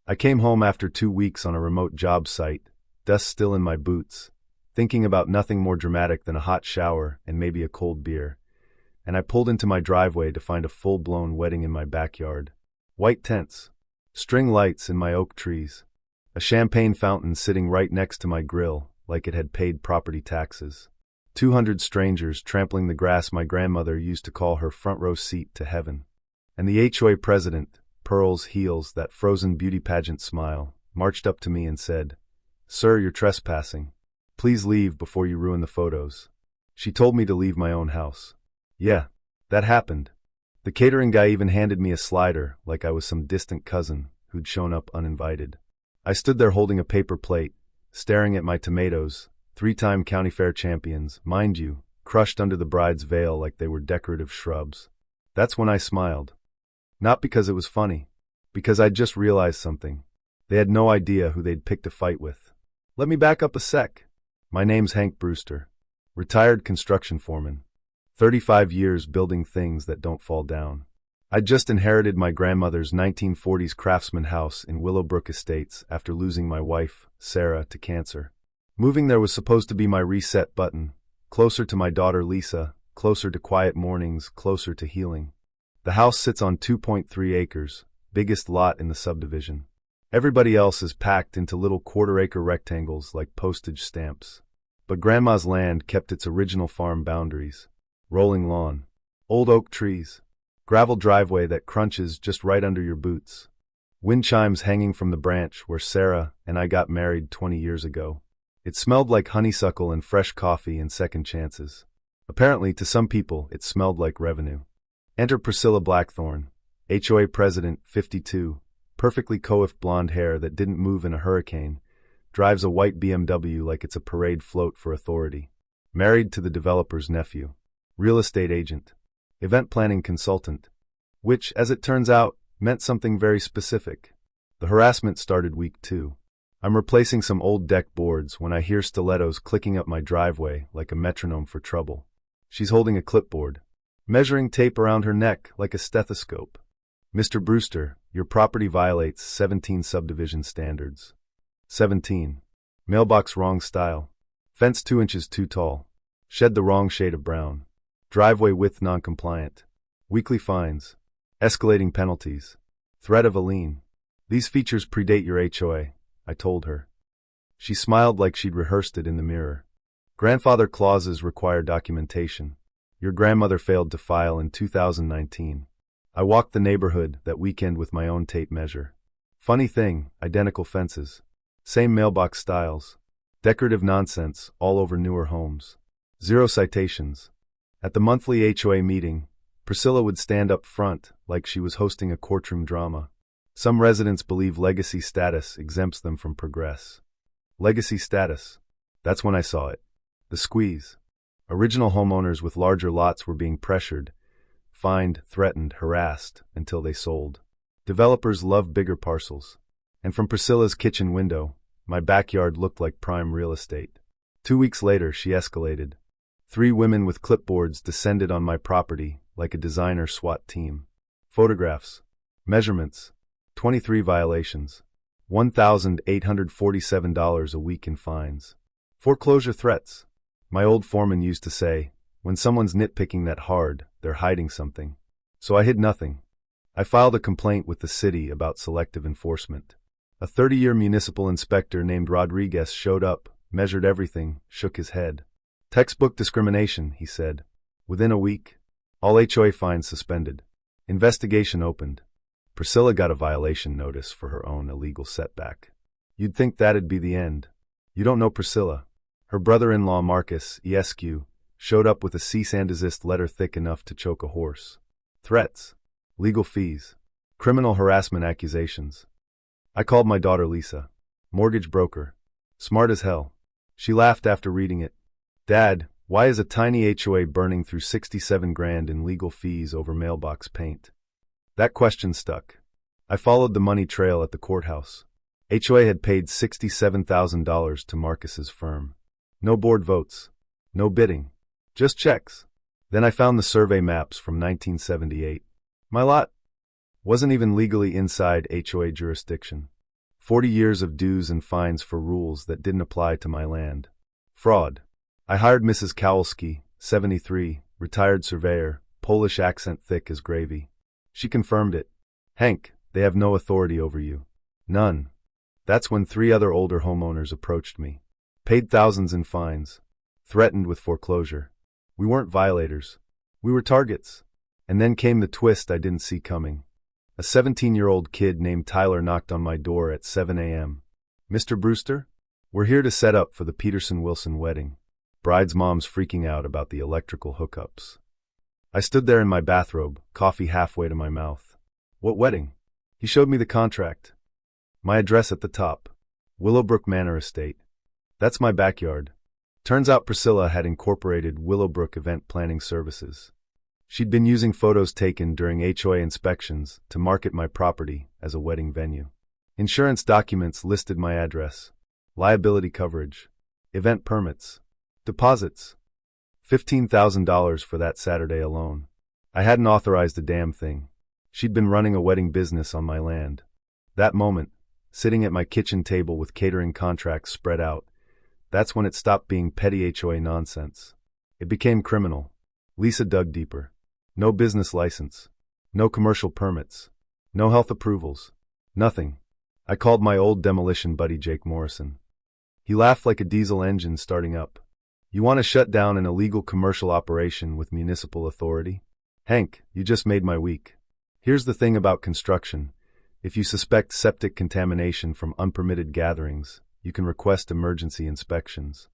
I came home after 2 weeks on a remote job site, dust still in my boots, thinking about nothing more dramatic than a hot shower and maybe a cold beer, and I pulled into my driveway to find a full-blown wedding in my backyard. White tents, string lights in my oak trees, a champagne fountain sitting right next to my grill like it had paid property taxes. 200 strangers trampling the grass my grandmother used to call her front row seat to heaven. And the HOA president, pearls, heels, that frozen beauty pageant smile, marched up to me and said, "Sir, you're trespassing. Please leave before you ruin the photos." She told me to leave my own house. Yeah, that happened. The catering guy even handed me a slider like I was some distant cousin who'd shown up uninvited. I stood there holding a paper plate, staring at my tomatoes, 3-time county fair champions, mind you, crushed under the bride's veil like they were decorative shrubs. That's when I smiled. Not because it was funny, because I'd just realized something. They had no idea who they'd picked a fight with. Let me back up a sec. My name's Hank Brewster, retired construction foreman. 35 years building things that don't fall down. I'd just inherited my grandmother's 1940s craftsman house in Willowbrook Estates after losing my wife, Sarah, to cancer. Moving there was supposed to be my reset button, closer to my daughter Lisa, closer to quiet mornings, closer to healing. The house sits on 2.3 acres, biggest lot in the subdivision. Everybody else is packed into little quarter-acre rectangles like postage stamps. But Grandma's land kept its original farm boundaries. Rolling lawn, old oak trees, gravel driveway that crunches just right under your boots. Wind chimes hanging from the branch where Sarah and I got married 20 years ago. It smelled like honeysuckle and fresh coffee and second chances. Apparently, to some people, it smelled like revenue. Enter Priscilla Blackthorne, HOA president, 52, perfectly coiffed blonde hair that didn't move in a hurricane, drives a white BMW like it's a parade float for authority. Married to the developer's nephew. Real estate agent. Event planning consultant. Which, as it turns out, meant something very specific. The harassment started week 2. I'm replacing some old deck boards when I hear stilettos clicking up my driveway like a metronome for trouble. She's holding a clipboard, measuring tape around her neck like a stethoscope. "Mr. Brewster, your property violates 17 subdivision standards." 17. Mailbox wrong style. Fence 2 inches too tall. Shed the wrong shade of brown. Driveway width non-compliant. Weekly fines. Escalating penalties. Threat of a lien. These features predate your HOA, I told her. She smiled like she'd rehearsed it in the mirror. Grandfather clauses require documentation. Your grandmother failed to file in 2019. I walked the neighborhood that weekend with my own tape measure. Funny thing, identical fences. Same mailbox styles. Decorative nonsense all over newer homes. 0 citations. At the monthly HOA meeting, Priscilla would stand up front like she was hosting a courtroom drama. Some residents believe legacy status exempts them from progress. Legacy status. That's when I saw it. The squeeze. Original homeowners with larger lots were being pressured, fined, threatened, harassed, until they sold. Developers love bigger parcels. And from Priscilla's kitchen window, my backyard looked like prime real estate. 2 weeks later, she escalated. 3 women with clipboards descended on my property like a designer SWAT team. Photographs. Measurements. 23 violations. $1,847 a week in fines. Foreclosure threats. My old foreman used to say, when someone's nitpicking that hard, they're hiding something. So I hid nothing. I filed a complaint with the city about selective enforcement. A 30-year municipal inspector named Rodriguez showed up, measured everything, shook his head. Textbook discrimination, he said. Within a week, all HOA fines suspended. Investigation opened. Priscilla got a violation notice for her own illegal setback. You'd think that'd be the end. You don't know Priscilla. Her brother-in-law Marcus, ESQ, showed up with a cease and desist letter thick enough to choke a horse. Threats. Legal fees. Criminal harassment accusations. I called my daughter Lisa. Mortgage broker. Smart as hell. She laughed after reading it. "Dad, why is a tiny HOA burning through 67 grand in legal fees over mailbox paint?" That question stuck. I followed the money trail at the courthouse. HOA had paid $67,000 to Marcus's firm. No board votes. No bidding. Just checks. Then I found the survey maps from 1978. My lot wasn't even legally inside HOA jurisdiction. 40 years of dues and fines for rules that didn't apply to my land. Fraud. I hired Mrs. Kowalski, 73, retired surveyor, Polish accent thick as gravy. She confirmed it. Hank, they have no authority over you. None. That's when 3 other older homeowners approached me. Paid thousands in fines. Threatened with foreclosure. We weren't violators. We were targets. And then came the twist I didn't see coming. A 17-year-old kid named Tyler knocked on my door at 7 a.m. Mr. Brewster? We're here to set up for the Peterson-Wilson wedding. Bride's mom's freaking out about the electrical hookups. I stood there in my bathrobe, coffee halfway to my mouth. What wedding? He showed me the contract. My address at the top. Willowbrook Manor Estate. That's my backyard. Turns out Priscilla had incorporated Willowbrook Event Planning Services. She'd been using photos taken during HOA inspections to market my property as a wedding venue. Insurance documents listed my address, liability coverage, event permits, deposits. $15,000 for that Saturday alone. I hadn't authorized a damn thing. She'd been running a wedding business on my land. That moment, sitting at my kitchen table with catering contracts spread out, that's when it stopped being petty HOA nonsense. It became criminal. Lisa dug deeper. No business license. No commercial permits. No health approvals. Nothing. I called my old demolition buddy Jake Morrison. He laughed like a diesel engine starting up. You want to shut down an illegal commercial operation with municipal authority? Hank, you just made my week. Here's the thing about construction. If you suspect septic contamination from unpermitted gatherings, you can request emergency inspections.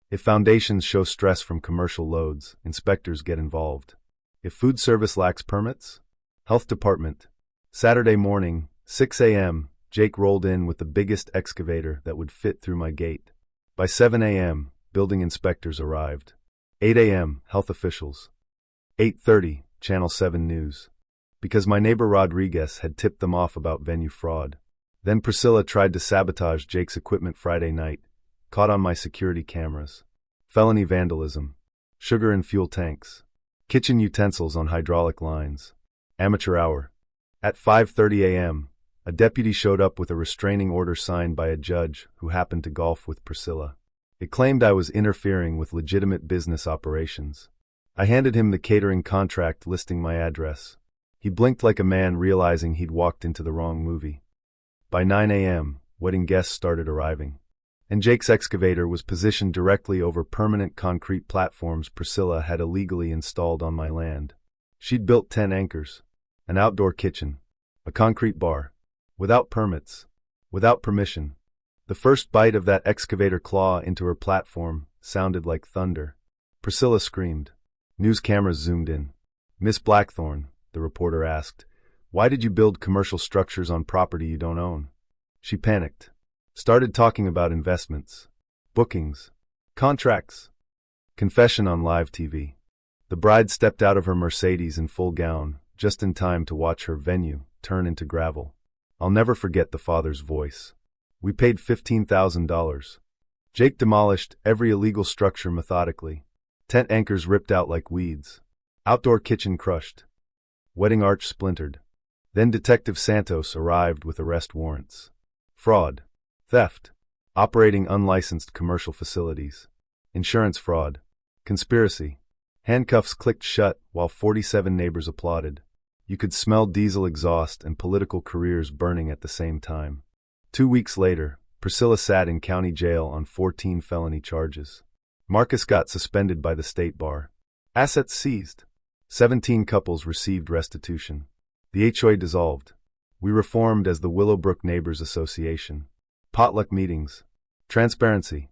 If foundations show stress from commercial loads, inspectors get involved. If food service lacks permits, health department. Saturday morning, 6 a.m., Jake rolled in with the biggest excavator that would fit through my gate. By 7 a.m., building inspectors arrived. 8 a.m., health officials. 8:30, Channel 7 News. Because my neighbor Rodriguez had tipped them off about venue fraud. Then Priscilla tried to sabotage Jake's equipment Friday night, caught on my security cameras. Felony vandalism. Sugar and fuel tanks. Kitchen utensils on hydraulic lines. Amateur hour. At 5:30 a.m., a deputy showed up with a restraining order signed by a judge who happened to golf with Priscilla. It claimed I was interfering with legitimate business operations. I handed him the catering contract listing my address. He blinked like a man realizing he'd walked into the wrong movie. By 9 a.m., wedding guests started arriving. And Jake's excavator was positioned directly over permanent concrete platforms Priscilla had illegally installed on my land. She'd built 10 anchors, an outdoor kitchen, a concrete bar, without permits, without permission. The first bite of that excavator claw into her platform sounded like thunder. Priscilla screamed. News cameras zoomed in. Miss Blackthorne, the reporter asked, why did you build commercial structures on property you don't own? She panicked. Started talking about investments, bookings, contracts. Confession on live TV. The bride stepped out of her Mercedes in full gown, just in time to watch her venue turn into gravel. I'll never forget the father's voice. We paid $15,000. Jake demolished every illegal structure methodically. Tent anchors ripped out like weeds. Outdoor kitchen crushed. Wedding arch splintered. Then Detective Santos arrived with arrest warrants. Fraud. Theft. Operating unlicensed commercial facilities. Insurance fraud. Conspiracy. Handcuffs clicked shut while 47 neighbors applauded. You could smell diesel exhaust and political careers burning at the same time. 2 weeks later, Priscilla sat in county jail on 14 felony charges. Marcus got suspended by the state bar. Assets seized. 17 couples received restitution. The HOA dissolved. We reformed as the Willowbrook Neighbors Association. Potluck meetings. Transparency.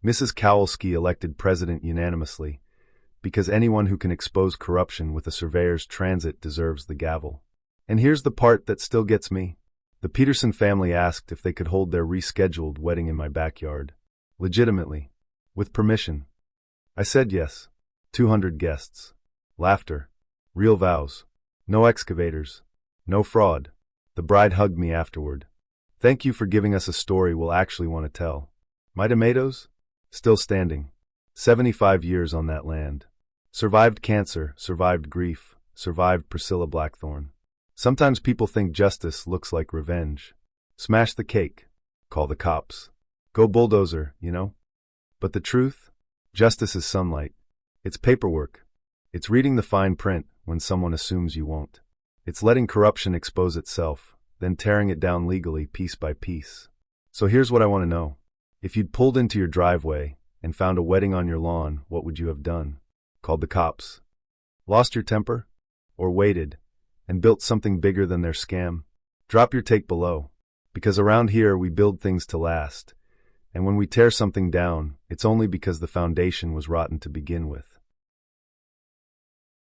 Mrs. Kowalski elected president unanimously, because anyone who can expose corruption with a surveyor's transit deserves the gavel. And here's the part that still gets me. The Peterson family asked if they could hold their rescheduled wedding in my backyard. Legitimately. With permission. I said yes. 200 guests. Laughter. Real vows. No excavators. No fraud. The bride hugged me afterward. Thank you for giving us a story we'll actually want to tell. My tomatoes? Still standing. 75 years on that land. Survived cancer, survived grief, survived Priscilla Blackthorne. Sometimes people think justice looks like revenge. Smash the cake. Call the cops. Go bulldozer, you know? But the truth? Justice is sunlight. It's paperwork. It's reading the fine print when someone assumes you won't. It's letting corruption expose itself, then tearing it down legally piece by piece. So here's what I want to know. If you'd pulled into your driveway and found a wedding on your lawn, what would you have done? Called the cops? Lost your temper? Or waited and built something bigger than their scam? Drop your take below. Because around here we build things to last. And when we tear something down, it's only because the foundation was rotten to begin with.